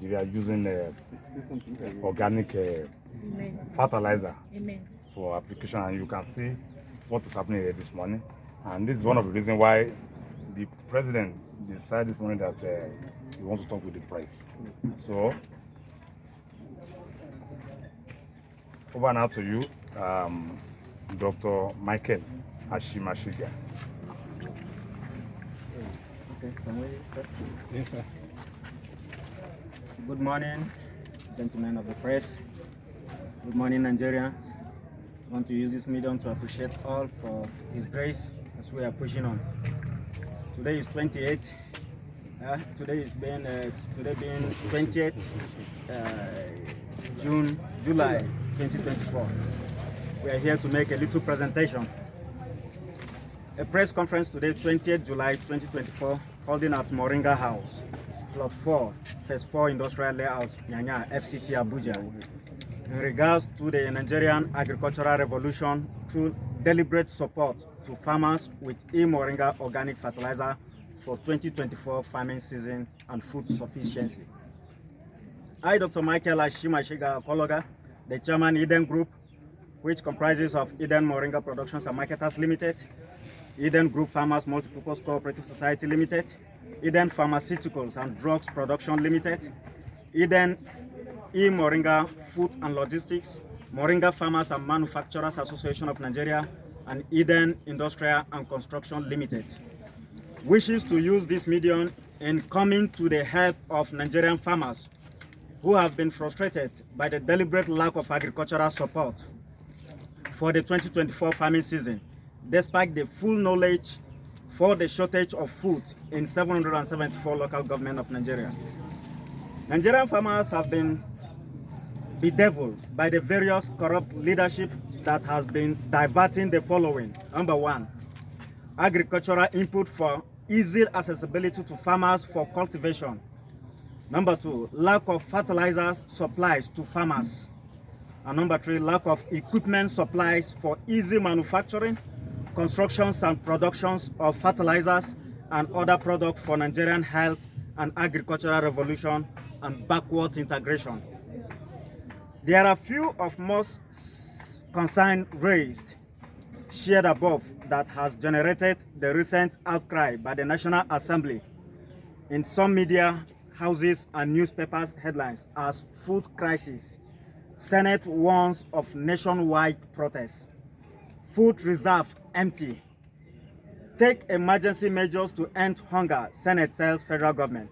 Nigeria using organic fertilizer for application, and you can see what is happening here this morning. And this is one of the reasons why the president decided this morning that he wants to talk with the press. So over now to you, Dr. Michael Ashimashiga. Okay, can we start? Yes, sir. Good morning, gentlemen of the press. Good morning, Nigerians. I want to use this medium to appreciate all for His grace as we are pushing on. Today is 28th. Today being 20th July 2024. We are here to make a little presentation. A press conference today, 20th July 2024, holding at Moringa House, Plot 4, Phase 4 Industrial Layout, NYANYA, FCT Abuja, in regards to the Nigerian agricultural revolution through deliberate support to farmers with E-Moringa organic fertilizer for 2024 farming season and food sufficiency. I, Dr. Michael Ashimashiga, Akoloaga, the chairman Eden Group, which comprises of Eden Moringa Productions and Marketers Limited, Eden Group Farmers Multipurpose Cooperative Society Limited, Eden Pharmaceuticals and Drugs Production Limited, Eden E-Moringa Food and Logistics, Moringa Farmers and Manufacturers Association of Nigeria, and Eden Industrial and Construction Limited wishes to use this medium in coming to the help of Nigerian farmers who have been frustrated by the deliberate lack of agricultural support for the 2024 farming season, despite the full knowledge for the shortage of food in 774 local governments of Nigeria. Nigerian farmers have been bedeviled by the various corrupt leadership that has been diverting the following. Number one, agricultural input for easy accessibility to farmers for cultivation. Number two, lack of fertilizers supplies to farmers. And number three, lack of equipment supplies for easy manufacturing, constructions and productions of fertilizers and other products for Nigerian health and agricultural revolution and backward integration. There are few of most concerns raised, shared above, that has generated the recent outcry by the National Assembly in some media houses and newspapers headlines as food crisis. Senate warns of nationwide protests. Food reserve empty. Take emergency measures to end hunger, Senate tells federal government.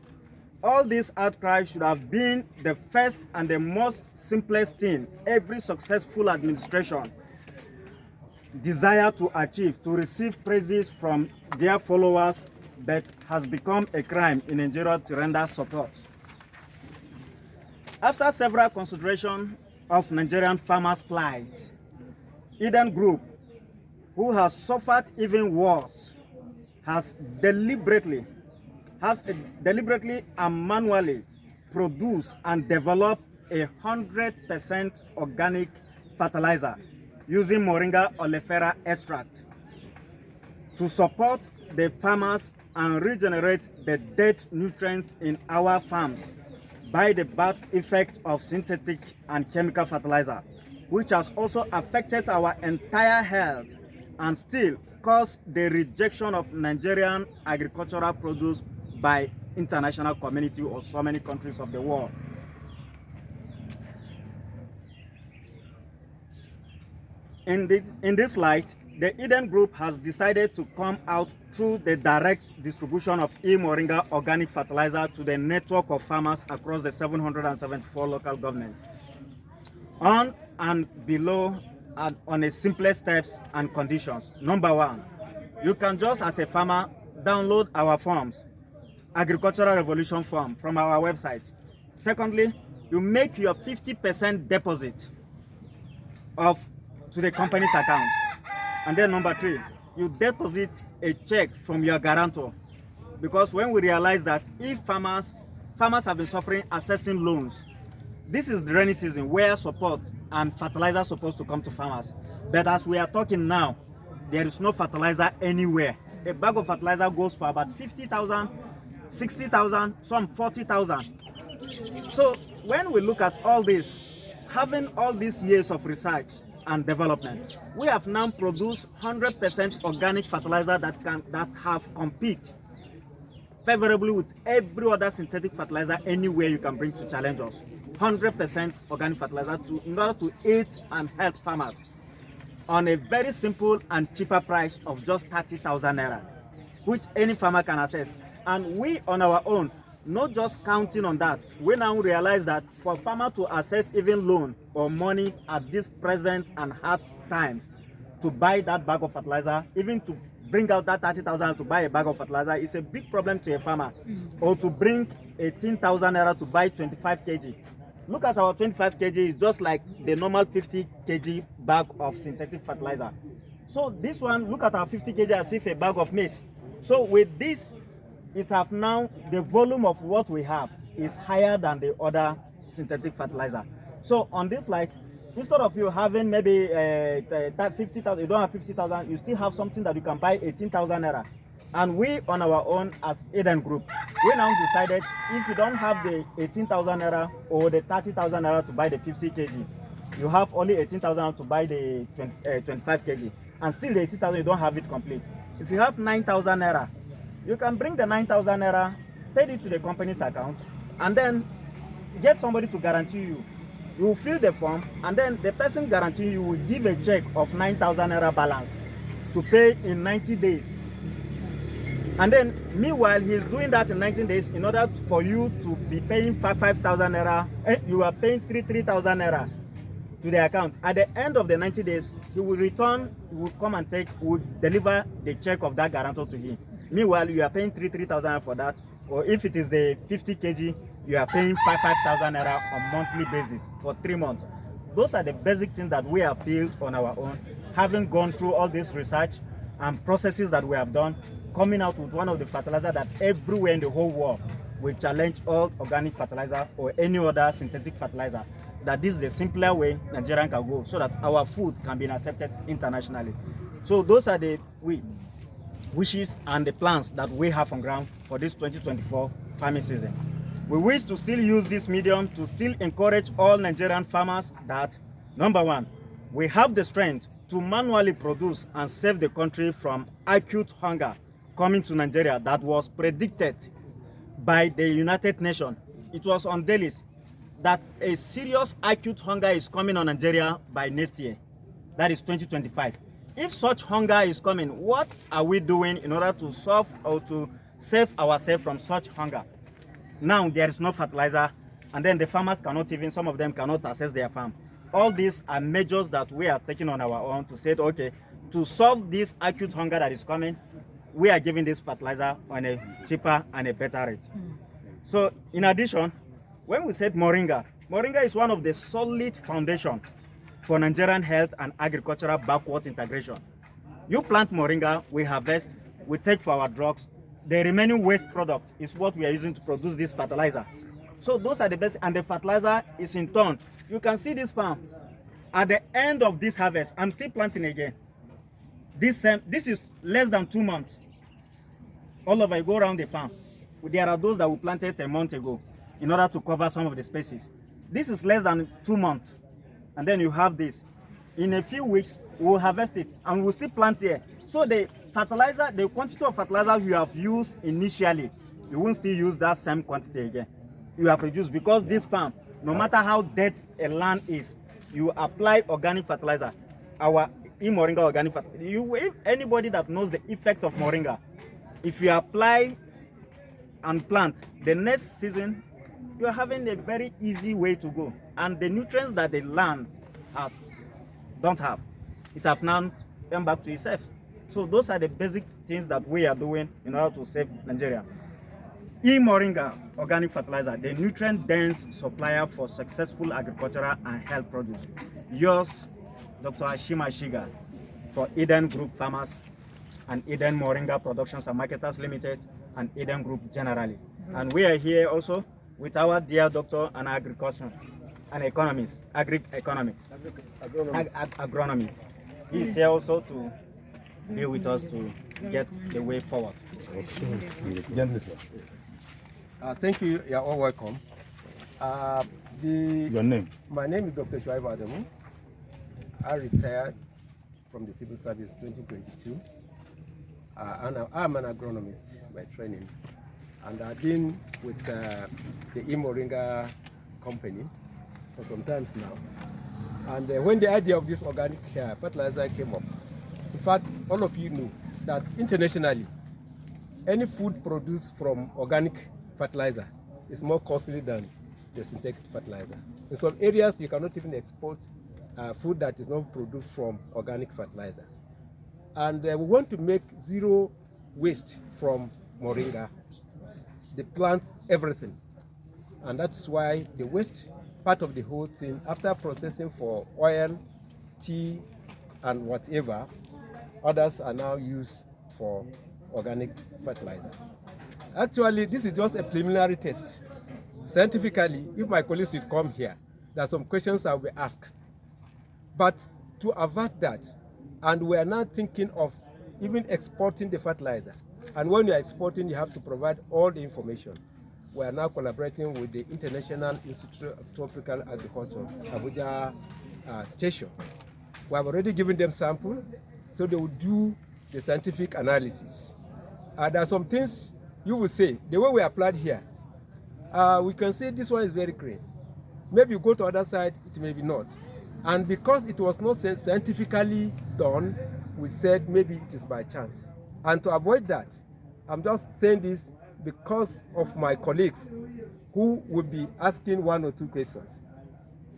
All these outcries should have been the first and the most simplest thing every successful administration desire to achieve, to receive praises from their followers, but has become a crime in Nigeria to render support. After several considerations of Nigerian farmers' plight, Eden Group, who has suffered even worse, has deliberately and manually produced and developed 100% organic fertilizer using Moringa oleifera extract to support the farmers and regenerate the dead nutrients in our farms by the bad effect of synthetic and chemical fertilizer, which has also affected our entire health and still caused the rejection of Nigerian agricultural produce by international community or so many countries of the world. In this light, the Eden Group has decided to come out through the direct distribution of E-Moringa organic fertilizer to the network of farmers across the 774 local governments. On and below and on a simple steps and conditions. Number one, you can just as a farmer download our forms, Agricultural Revolution form from our website. Secondly, you make your 50% deposit to the company's account. And then number three, you deposit a check from your guarantor. Because when we realize that if farmers have been suffering accessing loans, this is the rainy season where support and fertilizer are supposed to come to farmers. But as we are talking now, there is no fertilizer anywhere. A bag of fertilizer goes for about 50,000, 60,000, some 40,000. So when we look at all this, having all these years of research and development, we have now produced 100% organic fertilizer that have compete favorably with every other synthetic fertilizer anywhere you can bring to challenge us. 100% organic fertilizer in order to aid and help farmers on a very simple and cheaper price of just 30,000 naira, which any farmer can access. And we on our own, not just counting on that, we now realize that for farmer to access even loan or money at this present and hard times to buy that bag of fertilizer, even to bring out that 30,000 to buy a bag of fertilizer is a big problem to a farmer. Or to bring 18,000 naira to buy 25 kg. Look at our 25 kg, is just like the normal 50 kg bag of synthetic fertilizer. So this one, look at our 50 kg as if a bag of maize. So with this, it have now, the volume of what we have is higher than the other synthetic fertilizer. So on this light, instead of you having maybe 50,000, you don't have 50,000, you still have something that you can buy 18,000 naira. And we on our own as Eden Group, we now decided if you don't have the 18,000 naira or the 30,000 naira to buy the 50 kg, you have only 18,000 to buy the 25 kg. And still the 18,000, you don't have it complete. If you have 9,000 naira, you can bring the 9,000 naira, pay it to the company's account, and then get somebody to guarantee you. You will fill the form, and then the person guaranteeing you will give a check of 9,000 naira balance to pay in 90 days. And then, meanwhile, he's doing that in 19 days in order for you to be paying 5,000 naira. You are paying 3,000 naira to the account. At the end of the 90 days, he will return, he will come and will deliver the check of that guarantor to him. Meanwhile, you are paying 3,000 for that. Or if it is the 50 kg, you are paying 5,000 naira on monthly basis for 3 months. Those are the basic things that we have built on our own, having gone through all this research and processes that we have done, coming out with one of the fertilizers that everywhere in the whole world will challenge all organic fertilizer or any other synthetic fertilizer. That this is the simpler way Nigerian can go so that our food can be accepted internationally. So those are the wishes and the plans that we have on ground for this 2024 farming season. We wish to still use this medium to still encourage all Nigerian farmers that, number one, we have the strength to manually produce and save the country from acute hunger coming to Nigeria that was predicted by the United Nations. It was on dailies that a serious acute hunger is coming on Nigeria by next year. That is 2025. If such hunger is coming, what are we doing in order to solve or to save ourselves from such hunger? Now there is no fertilizer, and then the farmers cannot even, some of them cannot access their farm. All these are measures that we are taking on our own to say, okay, to solve this acute hunger that is coming, we are giving this fertilizer on a cheaper and a better rate. So in addition, when we said Moringa, Moringa is one of the solid foundation for Nigerian health and agricultural backward integration. You plant Moringa, we harvest, we take for our drugs. The remaining waste product is what we are using to produce this fertilizer. So those are the best, and the fertilizer is in turn. You can see this farm. At the end of this harvest, I'm still planting again. This is less than 2 months. All over, you go around the farm. There are those that we planted a month ago in order to cover some of the spaces. This is less than 2 months. And then you have this. In a few weeks, we'll harvest it and we'll still plant there. So the fertilizer, the quantity of fertilizer you have used initially, you won't still use that same quantity again. You have reduced, because this farm, no matter how dead a land is, you apply organic fertilizer. Our E-Moringa organic fertilizer. If anybody that knows the effect of Moringa, if you apply and plant, the next season, you are having a very easy way to go. And the nutrients that the land don't have, it have now come back to itself. So those are the basic things that we are doing in order to save Nigeria. E-Moringa organic fertilizer, the nutrient-dense supplier for successful agricultural and health produce. Yours, Dr. Ashimashiga, for Eden Group Farmers and Eden Moringa Productions and Marketers Limited and Eden Group generally. And we are here also with our dear doctor and agriculture and economist, Agric economics, agronomist. He is here also to be with us to get the way forward. Thank you. You are all welcome. Your name? My name is Dr. Shuaib Adamu. I retired from the civil service 2022. And I'm an agronomist by training. And I've been with the E-Moringa company for some time now. And when the idea of this organic fertilizer came up, in fact, all of you know that internationally, any food produced from organic fertilizer is more costly than the synthetic fertilizer. In some areas, you cannot even export food that is not produced from organic fertilizer. And we want to make zero waste from moringa. The plant, everything. And that's why the waste part of the whole thing, after processing for oil, tea, and whatever, others are now used for organic fertilizer. Actually, this is just a preliminary test. Scientifically, if my colleagues would come here, there are some questions I will be asked. But to avert that, and we are now thinking of even exporting the fertilizer. And when you are exporting, you have to provide all the information. We are now collaborating with the International Institute of Tropical Agriculture, ABUJA station. We have already given them sample, so they will do the scientific analysis. There are some things you will say, the way we applied here, we can say this one is very green. Maybe you go to other side, it may be not. And because it was not scientifically done, we said maybe it is by chance. And to avoid that, I'm just saying this because of my colleagues who will be asking 1 or 2 questions.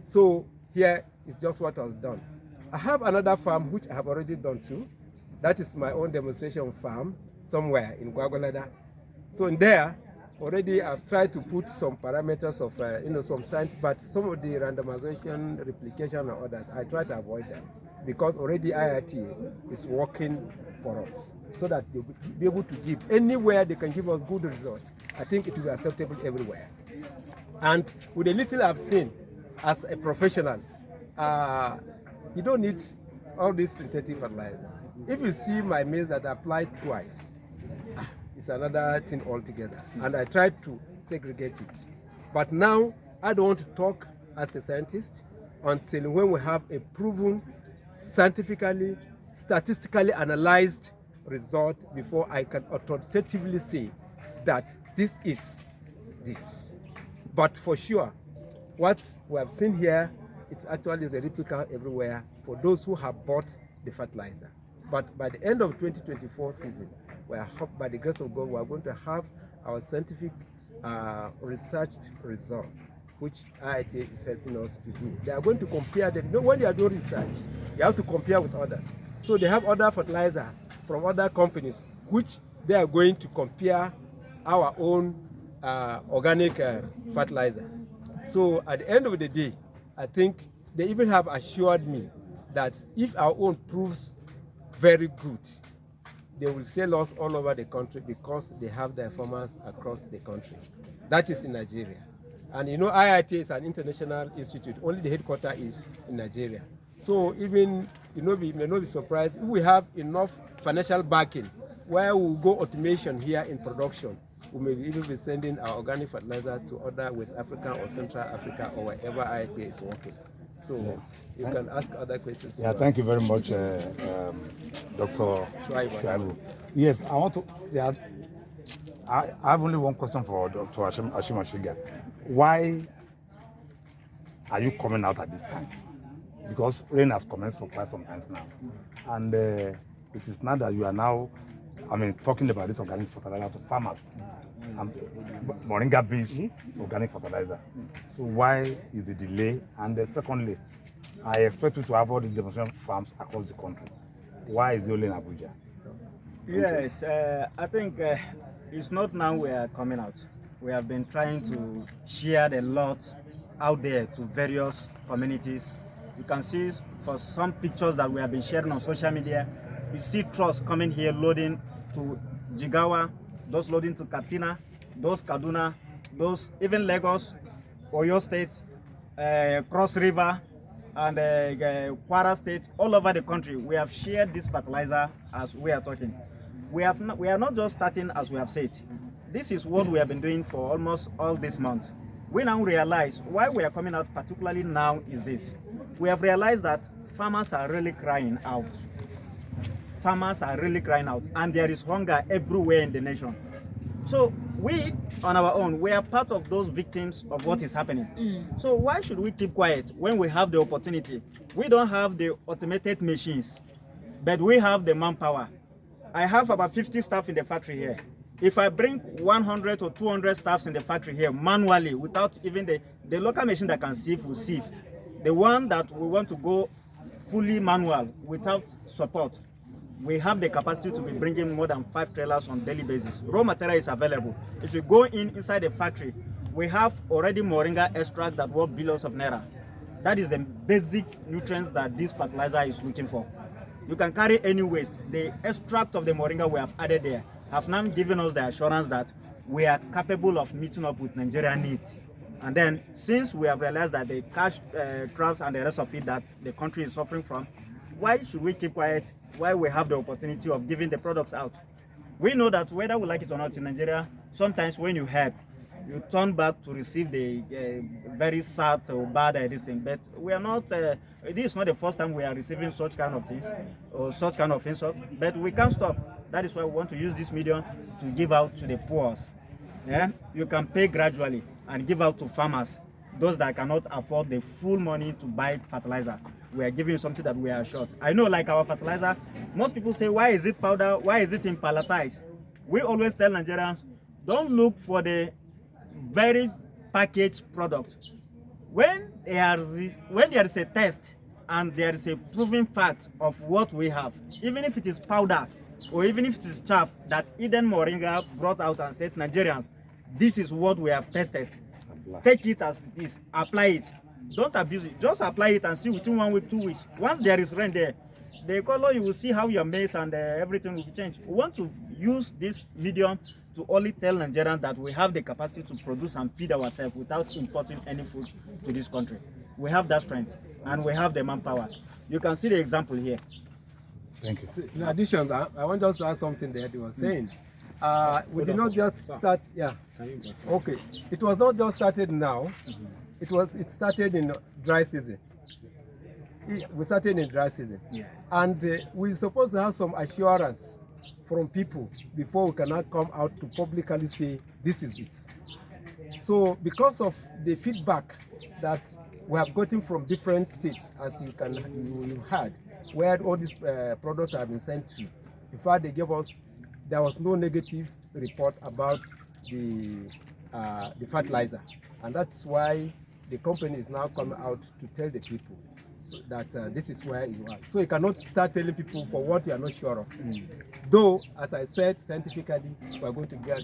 So here is just what was done. I have another farm which I have already done too. That is my own demonstration farm somewhere in Gwagwalada. So in there, already I've tried to put some parameters of, some science, but some of the randomization, replication, and others, I try to avoid them because already IIT is working for us so that they'll be able to give anywhere they can give us good results. I think it will be acceptable everywhere. And with the little I've seen as a professional, you don't need all this synthetic fertilizer. If you see my maize that I applied twice, it's another thing altogether. And I tried to segregate it. But now, I don't want to talk as a scientist until when we have a proven, scientifically, statistically analyzed result before I can authoritatively say that this is this. But for sure, what we have seen here, it actually is a replica everywhere for those who have bought the fertilizer. But by the end of 2024 season, we are, by the grace of God, we are going to have our scientific researched result, which IIT is helping us to do. They are going to compare them. When you are doing research, you have to compare with others. So they have other fertilizer from other companies, which they are going to compare our own organic fertilizer. So at the end of the day, I think they even have assured me that if our own proves very good, they will sell us all over the country because they have their farmers across the country. That is in Nigeria. And you know, IIT is an international institute. Only the headquarters is in Nigeria. So even, we may not be surprised if we have enough financial backing where we'll go automation here in production. We may even be sending our organic fertilizer to other West Africa or Central Africa or wherever IIT is working. So you can ask other questions. Yeah, thank you very much, Dr. Shuaibu. Yes, I want to. Yeah, I have only one question for Dr. Ashimashiga. Why are you coming out at this time? Because rain has commenced for quite some time now, and it is now that you are now, talking about this organic fertilizer to farmers. Moringa-based organic fertilizer. So why is the delay? And secondly, I expect you to have all these demonstration farms across the country. Why is it only in Abuja? Yes, I think it's not now we are coming out. We have been trying to share a lot out there to various communities. You can see for some pictures that we have been sharing on social media, you see trucks coming here loading to Jigawa, those loading to Katsina, those Kaduna, those even Lagos, Oyo State, Cross River, and Kwara State, all over the country. We have shared this fertilizer as we are talking. We are not just starting as we have said. This is what we have been doing for almost all this month. we now realize why we are coming out particularly now is this. We have realized that farmers are really crying out. Farmers are really crying out, and there is hunger everywhere in the nation. So we, on our own, we are part of those victims of what is happening. So why should we keep quiet when we have the opportunity? We don't have the automated machines, but we have the manpower. I have about 50 staff in the factory here. If I bring 100 or 200 staffs in the factory here manually, without even the local machine that can sieve will sieve. The one that we want to go fully manual without support, we have the capacity to be bringing more than 5 trailers on daily basis. Raw material is available. If you go inside the factory, we have already moringa extract that worth billions of naira. That is the basic nutrients that this fertilizer is looking for. You can carry any waste. The extract of the moringa we have added there have now given us the assurance that we are capable of meeting up with Nigerian needs. And then, since we have realized that the cash crops and the rest of it that the country is suffering from, why should we keep quiet while we have the opportunity of giving the products out? We know that whether we like it or not in Nigeria, sometimes when you help, you turn back to receive the very sad or bad this thing. But we are not, this is not the first time we are receiving such kind of things or such kind of insult, but we can't stop. That is why we want to use this medium to give out to the poor. Yeah? You can pay gradually and give out to farmers, those that cannot afford the full money to buy fertilizer. We are giving you something that we are short. I know, like our fertilizer, most people say, why is it powder? Why is it in palletized? We always tell Nigerians, don't look for the very packaged product. When there is a test and there is a proven fact of what we have, even if it is powder or even if it is chaff that Eden Moringa brought out and said, Nigerians, this is what we have tested. Take it as it is, apply it. Don't abuse it. Just apply it and see within 1 week, 2 weeks. Once there is rain there, the color, you will see how your maize and everything will be changed. We want to use this medium to only tell Nigerians that we have the capacity to produce and feed ourselves without importing any food to this country. We have that strength and we have the manpower. You can see the example here. Thank you. So in addition, I want just to add something that you were saying. We did not just start, okay. It was not just started now. It started in dry season. We started in dry season. And we're supposed to have some assurance from people before we cannot come out to publicly say this is it. So because of the feedback that we have gotten from different states, as you heard, where all these products have been sent to, in fact they gave us, there was no negative report about the fertilizer, and that's why the company is now coming out to tell the people that this is where you are. So you cannot start telling people for what you are not sure of. Though, as I said, scientifically, we are going to get